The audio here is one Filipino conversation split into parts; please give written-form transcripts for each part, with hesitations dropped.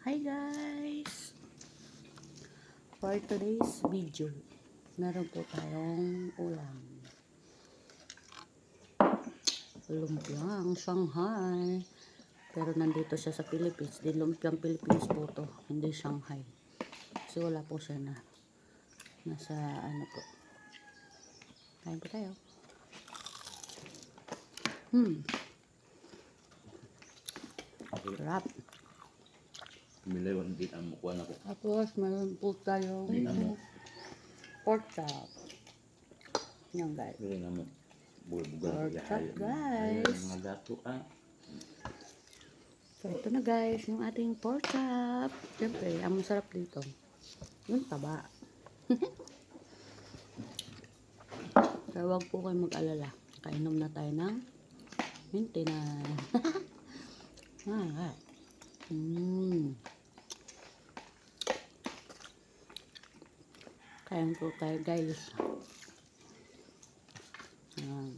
Hi guys! For today's video, meron po tayong ulam. Lumpiang Shanghai. Pero nandito siya sa Philippines. Di lumpiang Philippines po to. Hindi Shanghai. Kasi wala po siya na. Nasa ano po. Kain po tayo. Sarap. Milay din ang mukha na ko. Tapos meron po tayong pork chop. Yan guys. Milay na mo. Bugal-bugal. Pork chop guys. Mga gato So ito na guys, yung ating pork chop. Siyempre, ang masarap dito, yung taba. So huwag po kayo mag-alala. Kainom na tayo ng maintenance. Kain po tayo guys. Yung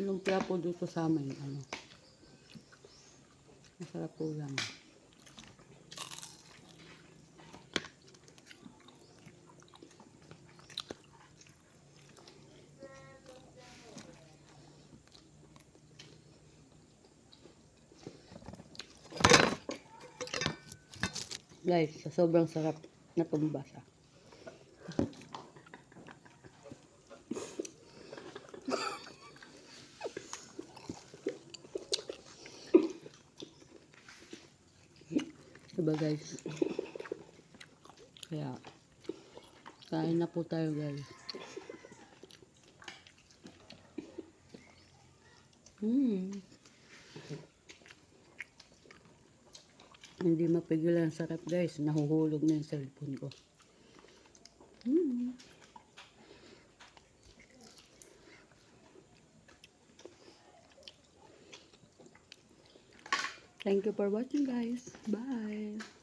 lumpia po dito sa amin, masarap po lang. Guys, sa sobrang sarap, natumba siya. Diba guys? Kaya, kain na po tayo guys. Hindi mapigilan ang sarap guys. Nahuhulog na yung cellphone ko. Thank you for watching guys. Bye!